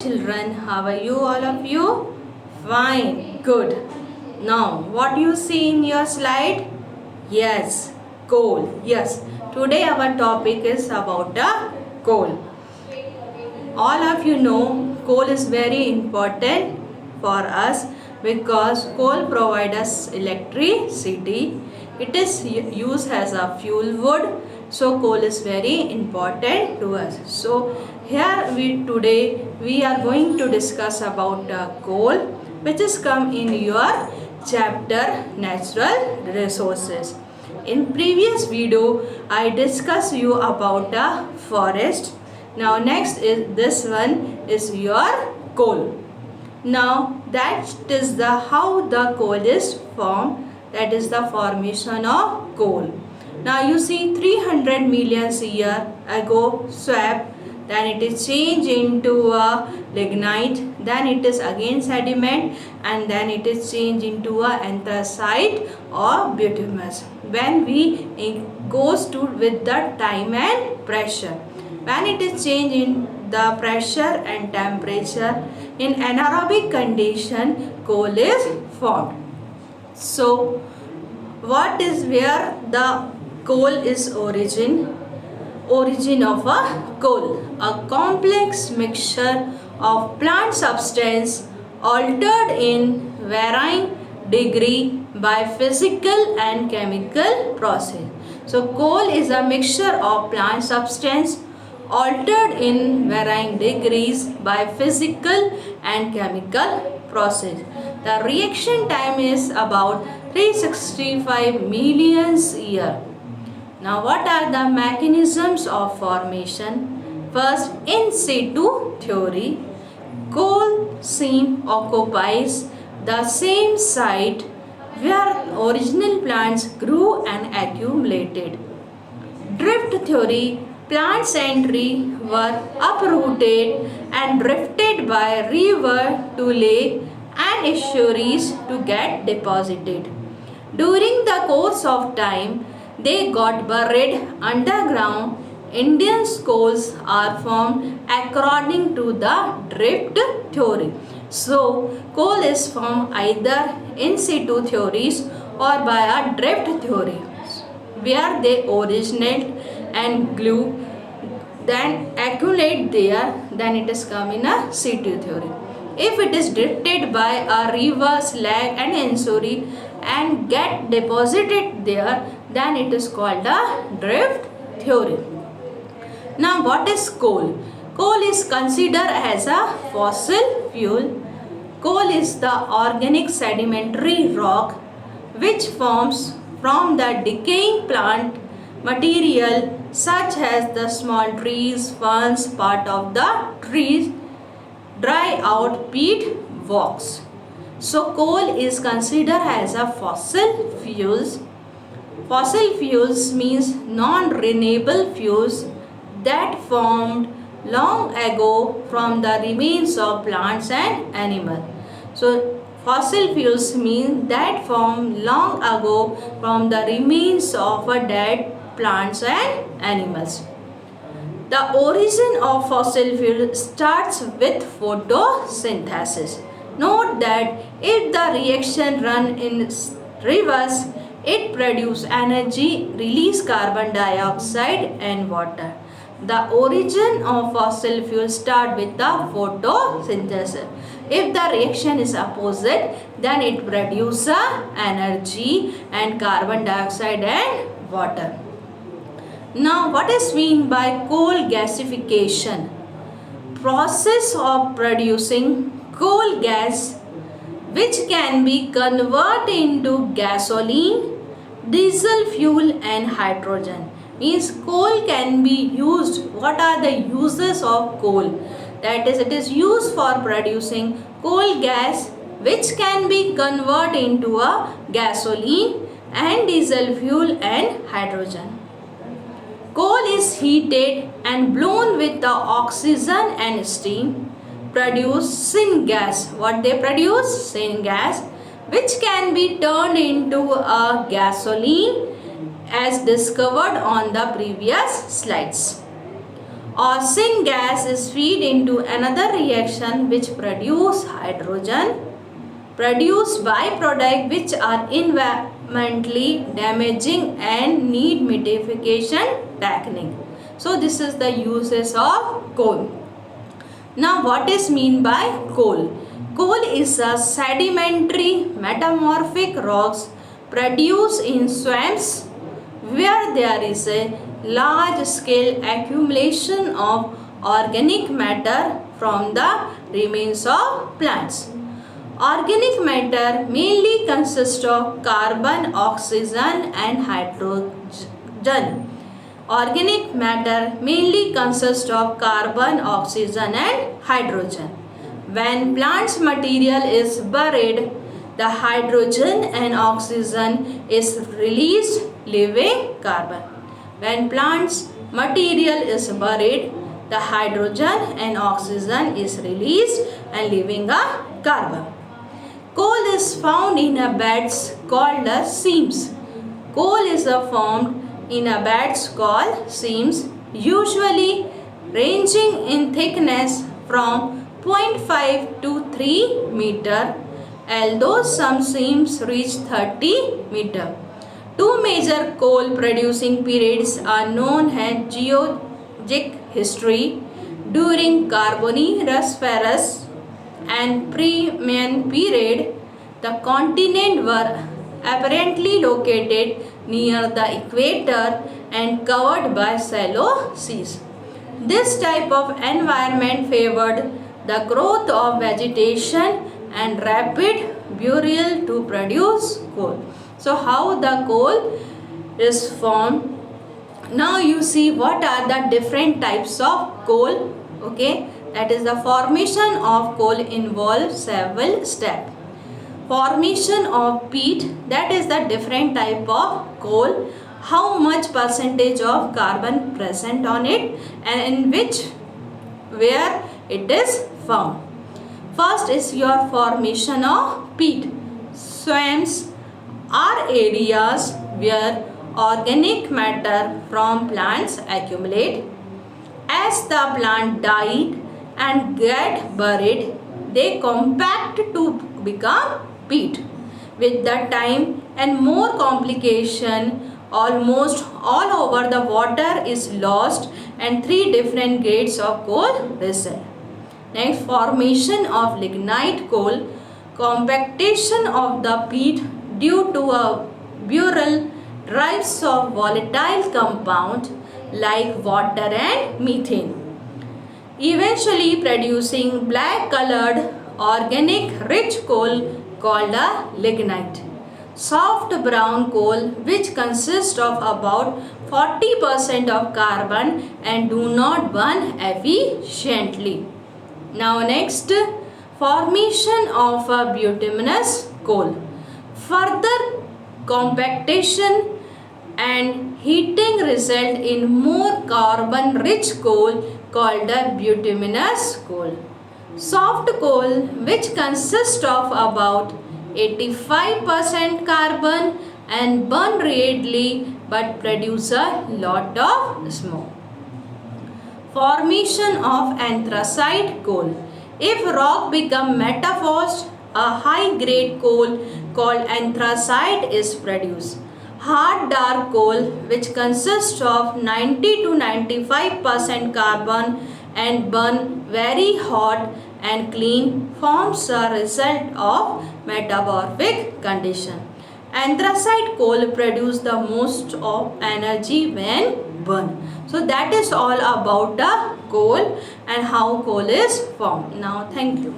children, how are you all of you? Fine, good. Now what you see in your slide? Yes, coal. Yes, today our topic is about coal. All of you know coal is very important for us because coal provides us electricity. It is used as a fuel wood, so coal is very important to us. So here today we are going to discuss about coal, which is come in your chapter natural resources. In previous video I discussed you about the forest. Now next is this one is your coal. Now that is the how the coal is formed, that is the formation of coal. Now you see 300 million years ago swamp, then it is changed into a lignite, then it is again sediment, and then it is changed into a anthracite or bituminous. When we goes to with the time and pressure, when it is changed in the pressure and temperature, in anaerobic condition coal is formed. So what is where the coal is origin of a coal? A complex mixture of plant substance altered in varying degree by physical and chemical process. So coal is a mixture of plant substance altered in varying degrees by physical and chemical process. The reaction time is about 365 million years. Now what are the mechanisms of formation? First, in situ theory, coal seam occupies the same site where original plants grew and accumulated. Drift theory, plants and trees were uprooted and drifted by river to lake and estuaries to get deposited. During the course of time, they got buried underground. Indian coals are formed according to the drift theory. So, coal is formed either in situ theories or by a drift theory, where they originate and glue, then accumulate there, then it is come in a situ theory. If it is drifted by a river, lake and estuary and get deposited there, then it is called a drift theory. Now what is coal? Coal is considered as a fossil fuel. Coal is the organic sedimentary rock which forms from the decaying plant material such as the small trees, ferns, part of the trees, dry out peat walks. So coal is considered as a fossil fuels. Fossil fuels means non-renewable fuels that formed long ago from the remains of plants and animals. So fossil fuels mean that formed long ago from the remains of a dead plants and animals. The origin of fossil fuel starts with photosynthesis. Note that if the reaction run in reverse, it produces energy, release carbon dioxide and water. The origin of fossil fuel start with the photosynthesis. If the reaction is opposite, then it produces energy and carbon dioxide and water. Now what is mean by coal gasification? Process of producing coal gas which can be converted into gasoline, diesel fuel and hydrogen. Means coal can be used. What are the uses of coal? That is, it is used for producing coal gas which can be converted into a gasoline and diesel fuel and hydrogen. Coal is heated and blown with the oxygen and steam, produce syngas. What they produce? Syngas, which can be turned into a gasoline as discovered on the previous slides. or syngas is feed into another reaction which produce hydrogen, produce byproduct which are environmentally damaging and need mitification technique. So this is the uses of coal. Now what is mean by coal? Coal is a sedimentary metamorphic rocks produced in swamps where there is a large scale accumulation of organic matter from the remains of plants. Organic matter mainly consists of carbon, oxygen and hydrogen. Organic matter mainly consists of carbon, oxygen and hydrogen. When plant's material is buried, the hydrogen and oxygen is released, leaving carbon. When plant's material is buried, the hydrogen and oxygen is released and leaving a carbon. Coal is found in a beds called seams. Coal is formed in a beds called seams, usually ranging in thickness from 0.5 to 3 meter, although some seams reach 30 meter. Two major coal producing periods are known as geologic history. During Carboniferous and Permian period, the continents were apparently located near the equator and covered by shallow seas. This type of environment favored the growth of vegetation and rapid burial to produce coal. So how the coal is formed? Now you see what are the different types of coal. Okay, that is the formation of coal involves several steps. Formation of peat, that is the different type of coal, how much percentage of carbon present on it and in which where it is found. First is your formation of peat. Swamps are areas where organic matter from plants accumulate. As the plant died and get buried, they compact to become peat. With the time and more complication, almost all over the water is lost and three different grades of coal result. Next, formation of lignite coal, compactation of the peat due to a burial drives of volatile compound like water and methane, eventually producing black colored organic rich coal called a lignite. Soft brown coal which consists of about 40% of carbon and do not burn efficiently. Now next, formation of a bituminous coal. Further compactation and heating result in more carbon rich coal called a bituminous coal. Soft coal which consists of about 85% carbon and burn readily but produce a lot of smoke. Formation of anthracite coal. If rock become metamorphosed, a high grade coal called anthracite is produced. Hard dark coal which consists of 90 to 95% carbon and burn very hot and clean forms a result of metamorphic condition. Anthracite coal produce the most of energy when burned. So that is all about the coal and how coal is formed. Now thank you.